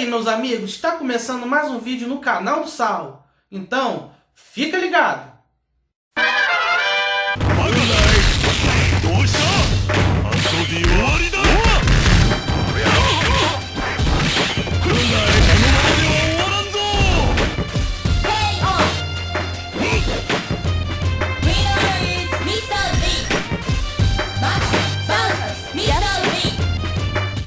meus amigos, está começando mais um vídeo no canal do Sal. Então, fica ligado!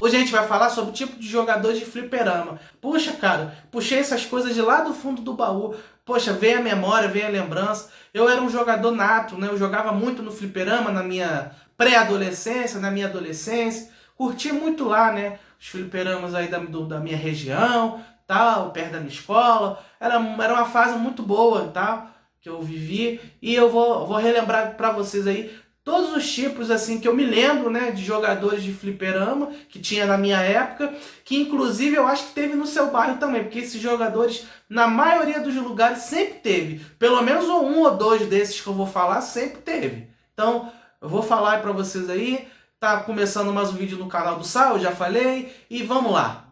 Hoje a gente vai falar sobre o tipo de jogador de fliperama. Puxa, cara, puxei essas coisas de lá do fundo do baú. Poxa, veio a memória, veio a lembrança. Eu era um jogador nato, né? Eu jogava muito no fliperama na minha pré-adolescência, na minha adolescência. Curti muito lá, né? Os fliperamas aí da minha região, tal, perto da minha escola. Era uma fase muito boa, tal, que eu vivi. E eu vou relembrar pra vocês aí todos os tipos assim que eu me lembro, né, de jogadores de fliperama que tinha na minha época, que inclusive eu acho que teve no seu bairro também, porque esses jogadores, na maioria dos lugares, sempre teve. Pelo menos um ou dois desses que eu vou falar, sempre teve. Então, eu vou falar para vocês aí. Tá começando mais um vídeo no canal do Sal, eu já falei, e vamos lá.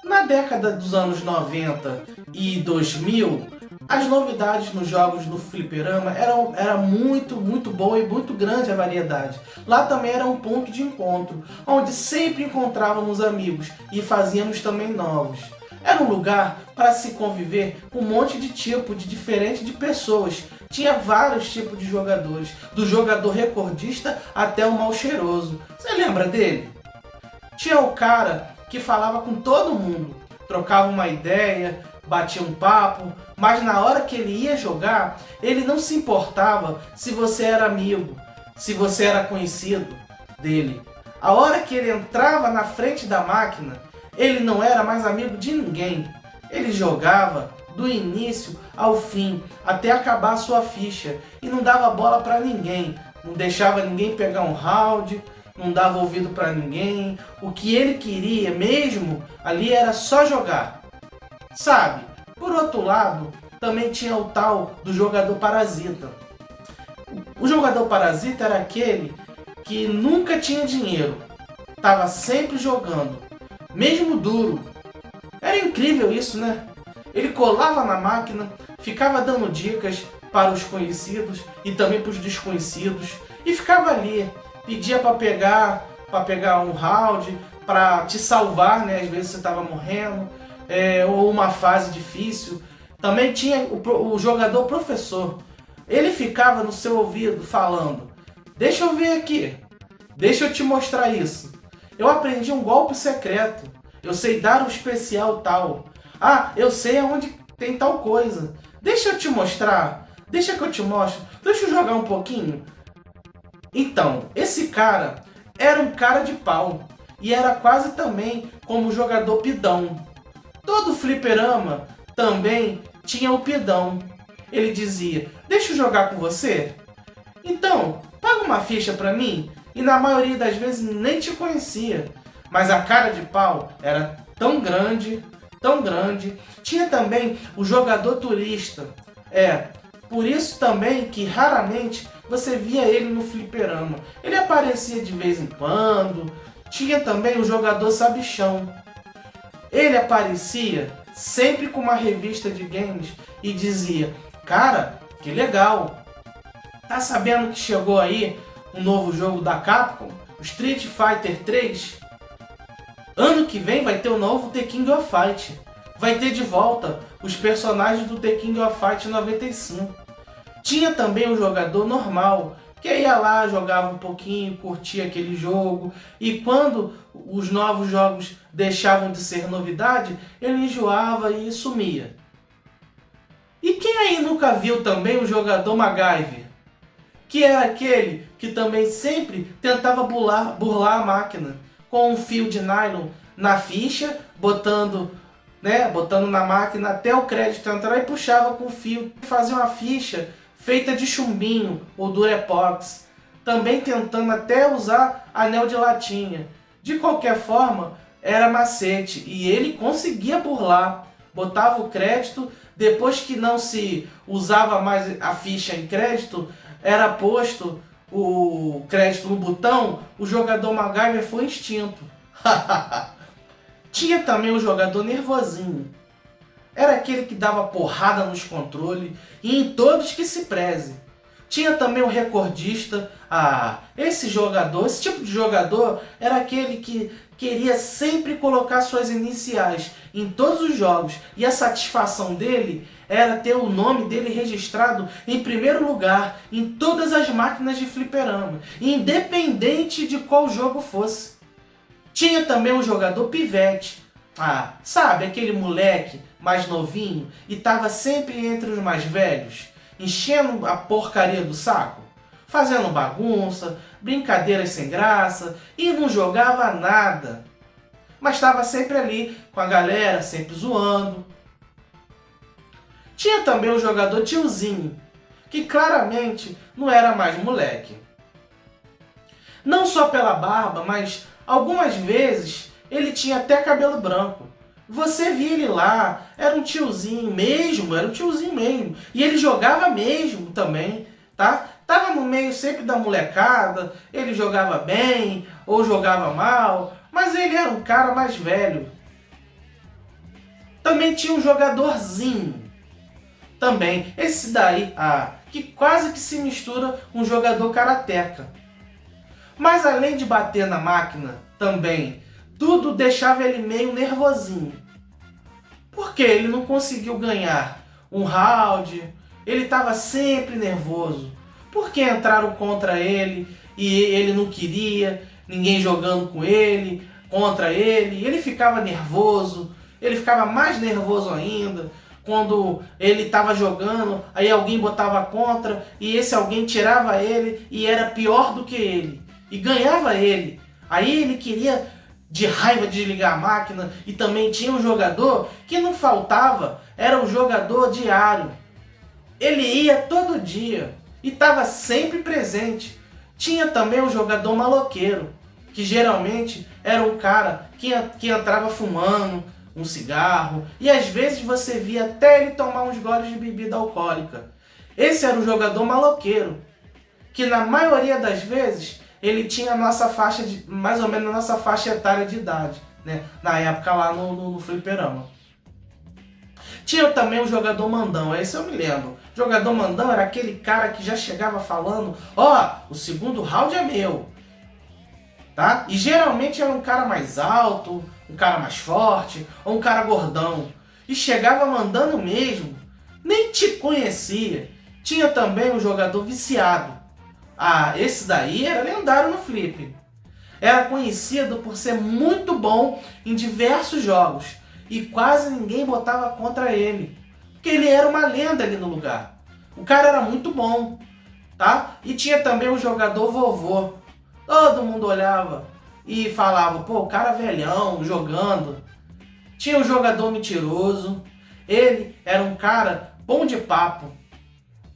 Na década dos anos 90 e 2000, as novidades nos jogos no fliperama era muito boa e muito grande a variedade. Lá também era um ponto de encontro, onde sempre encontrávamos amigos e fazíamos também novos. Era um lugar para se conviver com um monte de tipo diferente de pessoas. Tinha vários tipos de jogadores, do jogador recordista até o mal cheiroso. Você lembra dele? Tinha o cara que falava com todo mundo, trocava uma ideia, batia um papo, mas na hora que ele ia jogar, ele não se importava se você era amigo, se você era conhecido dele. A hora que ele entrava na frente da máquina, ele não era mais amigo de ninguém. Ele jogava do início ao fim, até acabar a sua ficha, e não dava bola para ninguém, não deixava ninguém pegar um round, não dava ouvido para ninguém. O que ele queria mesmo ali era só jogar. Sabe? Por outro lado, também tinha o tal do jogador parasita. O jogador parasita era aquele que nunca tinha dinheiro, estava sempre jogando, mesmo duro. Era incrível isso, né? Ele colava na máquina, ficava dando dicas para os conhecidos e também para os desconhecidos, e ficava ali, pedia para pegar um round, para te salvar, né? Às vezes você estava morrendo, ou uma fase difícil. Também tinha o jogador professor. Ele ficava no seu ouvido falando: deixa eu ver aqui, deixa eu te mostrar isso. Eu aprendi um golpe secreto, eu sei dar um especial tal. Ah, eu sei aonde tem tal coisa. Deixa eu te mostrar, deixa que eu te mostro, deixa eu jogar um pouquinho. Então, esse cara era um cara de pau, e era quase também como o jogador pidão. Todo fliperama também tinha o pidão. Ele dizia: deixa eu jogar com você? Então, paga uma ficha pra mim. E na maioria das vezes nem te conhecia. Mas a cara de pau era tão grande, tão grande. Tinha também o jogador turista. Por isso também que raramente você via ele no fliperama. Ele aparecia de vez em quando. Tinha também o jogador sabichão. Ele aparecia sempre com uma revista de games e dizia: cara, que legal, tá sabendo que chegou aí um novo jogo da Capcom, o Street Fighter 3? Ano que vem vai ter o novo The King of Fight. Vai ter de volta os personagens do The King of Fight 95. Tinha também o jogador normal, que ia lá, jogava um pouquinho, curtia aquele jogo, e quando os novos jogos deixavam de ser novidade, ele enjoava e sumia. E quem aí nunca viu também o jogador MacGyver? Que era aquele que também sempre tentava burlar a máquina, com um fio de nylon na ficha, botando na máquina até o crédito entrar e puxava com o fio, fazia uma ficha feita de chumbinho ou durepox, também tentando até usar anel de latinha. De qualquer forma, era macete, e ele conseguia burlar, botava o crédito, depois que não se usava mais a ficha em crédito, era posto o crédito no botão, o jogador MacGyver foi extinto. Tinha também o jogador nervosinho. Era aquele que dava porrada nos controles e em todos que se preze. Tinha também o recordista. Esse jogador, esse tipo de jogador era aquele que queria sempre colocar suas iniciais em todos os jogos. E a satisfação dele era ter o nome dele registrado em primeiro lugar em todas as máquinas de fliperama, independente de qual jogo fosse. Tinha também o jogador pivete. Sabe, aquele moleque mais novinho e tava sempre entre os mais velhos, enchendo a porcaria do saco, fazendo bagunça, brincadeiras sem graça e não jogava nada. Mas estava sempre ali com a galera, sempre zoando. Tinha também o jogador tiozinho, que claramente não era mais moleque. Não só pela barba, mas algumas vezes ele tinha até cabelo branco. Você via ele lá, era um tiozinho mesmo, E ele jogava mesmo também, tá? Tava no meio sempre da molecada, ele jogava bem ou jogava mal, mas ele era um cara mais velho. Também tinha um jogadorzinho. Também, esse daí, que quase que se mistura com um jogador karateca. Mas além de bater na máquina, também, tudo deixava ele meio nervosinho. Porque ele não conseguiu ganhar um round, ele estava sempre nervoso. Porque entraram contra ele e ele não queria, ninguém jogando com ele, contra ele. Ele ficava nervoso, ele ficava mais nervoso ainda. Quando ele estava jogando, aí alguém botava contra e esse alguém tirava ele e era pior do que ele. E ganhava ele. Aí ele queria de raiva desligar a máquina. E também tinha um jogador que não faltava, era um jogador diário. Ele ia todo dia e estava sempre presente. Tinha também um jogador maloqueiro, que geralmente era um cara que entrava fumando um cigarro e às vezes você via até ele tomar uns goles de bebida alcoólica. Esse era o jogador maloqueiro, que na maioria das vezes ele tinha a nossa faixa mais ou menos a nossa faixa etária de idade, né? Na época lá no fliperama. Tinha também o jogador mandão, esse eu me lembro. O jogador mandão era aquele cara que já chegava falando, o segundo round é meu. Tá? E geralmente era um cara mais alto, um cara mais forte, ou um cara gordão. E chegava mandando mesmo, nem te conhecia. Tinha também um jogador viciado. Esse daí era lendário no Flip. Era conhecido por ser muito bom em diversos jogos. E quase ninguém botava contra ele. Porque ele era uma lenda ali no lugar. O cara era muito bom. Tá? E tinha também o jogador vovô. Todo mundo olhava e falava, pô, o cara velhão, jogando. Tinha o jogador mentiroso. Ele era um cara bom de papo.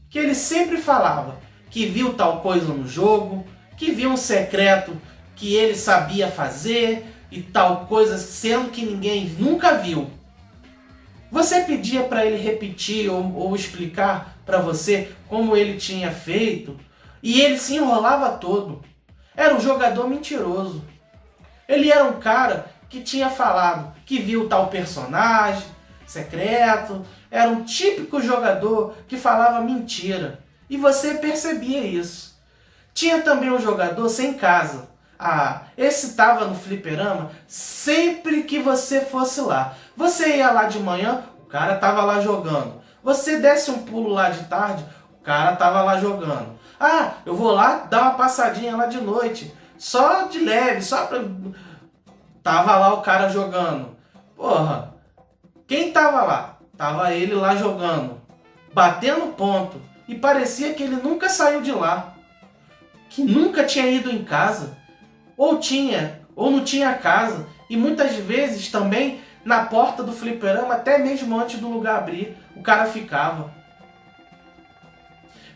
Que ele sempre falava que viu tal coisa no jogo, que viu um secreto que ele sabia fazer e tal coisa, sendo que ninguém nunca viu. Você pedia para ele repetir ou explicar para você como ele tinha feito e ele se enrolava todo. Era um jogador mentiroso. Ele era um cara que tinha falado que viu tal personagem secreto. Era um típico jogador que falava mentira. E você percebia isso. Tinha também um jogador sem casa. Esse estava no fliperama sempre que você fosse lá. Você ia lá de manhã, o cara estava lá jogando. Você desse um pulo lá de tarde, o cara estava lá jogando. Eu vou lá dar uma passadinha lá de noite. Só de leve, só pra... Tava lá o cara jogando. Porra, quem tava lá? Tava ele lá jogando, batendo ponto. E parecia que ele nunca saiu de lá. Que nunca tinha ido em casa. Ou não tinha casa. E muitas vezes também na porta do fliperama, até mesmo antes do lugar abrir, o cara ficava.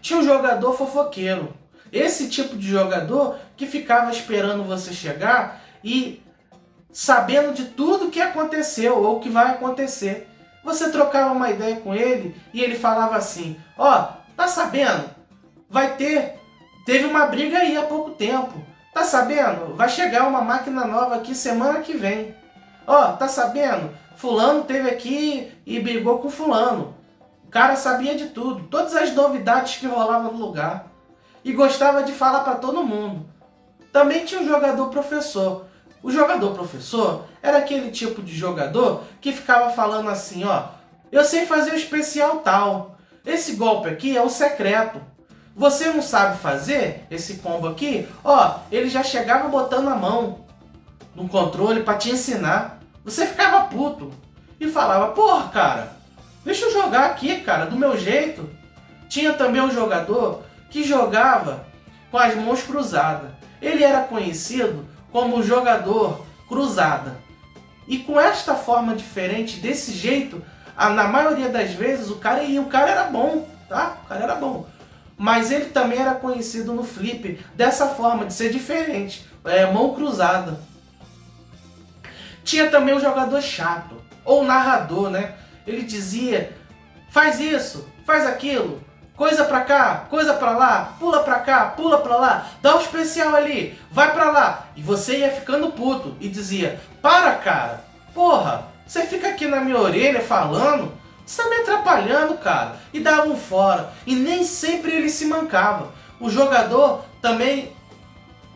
Tinha um jogador fofoqueiro. Esse tipo de jogador que ficava esperando você chegar e sabendo de tudo que aconteceu ou que vai acontecer. Você trocava uma ideia com ele e ele falava assim, tá sabendo? Teve uma briga aí há pouco tempo. Tá sabendo? Vai chegar uma máquina nova aqui semana que vem. Ó, tá sabendo? Fulano teve aqui e brigou com fulano. O cara sabia de tudo, todas as novidades que rolavam no lugar. E gostava de falar para todo mundo. Também tinha um jogador professor. O jogador professor era aquele tipo de jogador que ficava falando assim, ó, eu sei fazer o especial tal. Esse golpe aqui é o secreto. Você não sabe fazer esse combo aqui? Ó, ele já chegava botando a mão no controle para te ensinar. Você ficava puto e falava, porra, cara, deixa eu jogar aqui, cara, do meu jeito. Tinha também um jogador que jogava com as mãos cruzadas. Ele era conhecido como jogador cruzada. E com esta forma diferente, desse jeito, na maioria das vezes o cara era bom, tá? O cara era bom. Mas ele também era conhecido no flip dessa forma, de ser diferente, mão cruzada. Tinha também o jogador chato, ou narrador, né? Ele dizia, faz isso, faz aquilo, coisa pra cá, coisa pra lá, pula pra cá, pula pra lá, dá um especial ali, vai pra lá. E você ia ficando puto e dizia, para, cara, porra, você fica aqui na minha orelha falando, você tá me atrapalhando, cara. E dava um fora. E nem sempre ele se mancava. O jogador também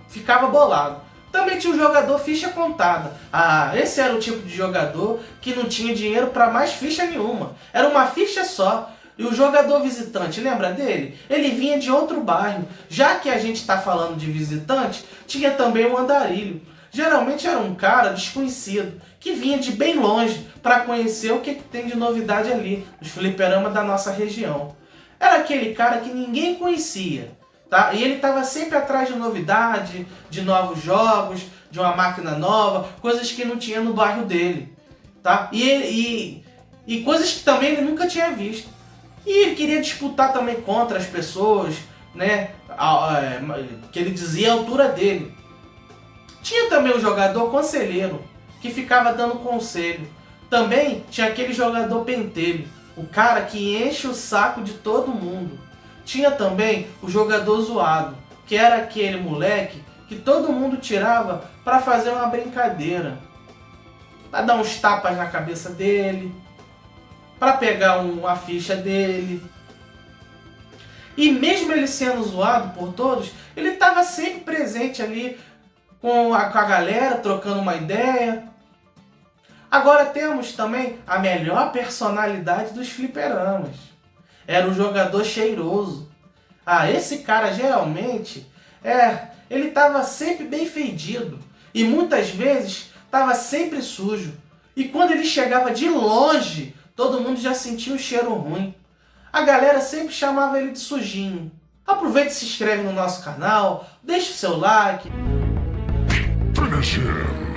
ficava bolado. Também tinha um jogador ficha contada. Ah, esse era o tipo de jogador que não tinha dinheiro para mais ficha nenhuma. Era uma ficha só. E o jogador visitante, lembra dele? Ele vinha de outro bairro. Já que a gente está falando de visitante, tinha também o andarilho. Geralmente era um cara desconhecido, que vinha de bem longe para conhecer o que tem de novidade ali, nos fliperamas da nossa região. Era aquele cara que ninguém conhecia, tá? E ele estava sempre atrás de novidade, de novos jogos, de uma máquina nova, coisas que não tinha no bairro dele, tá? E coisas que também ele nunca tinha visto. E ele queria disputar também contra as pessoas, né? Que ele dizia a altura dele. Tinha também o jogador conselheiro, que ficava dando conselho. Também tinha aquele jogador pentelho, o cara que enche o saco de todo mundo. Tinha também o jogador zoado, que era aquele moleque que todo mundo tirava para fazer uma brincadeira. Para dar uns tapas na cabeça dele, para pegar uma ficha dele. E mesmo ele sendo zoado por todos, ele estava sempre presente ali, com a galera, trocando uma ideia. Agora temos também a melhor personalidade dos fliperamas. Era o jogador cheiroso. Ah, esse cara geralmente, ele estava sempre bem fedido. E muitas vezes estava sempre sujo. E quando ele chegava de longe, todo mundo já sentia um cheiro ruim. A galera sempre chamava ele de sujinho. Aproveita e se inscreve no nosso canal, deixa o seu like.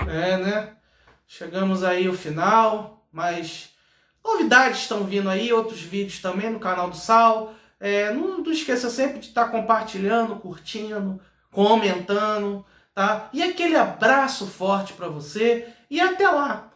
Né? Chegamos aí ao final, mas novidades estão vindo aí, outros vídeos também no canal do Sal. Não esqueça sempre de estar compartilhando, curtindo, comentando, tá? E aquele abraço forte para você e até lá!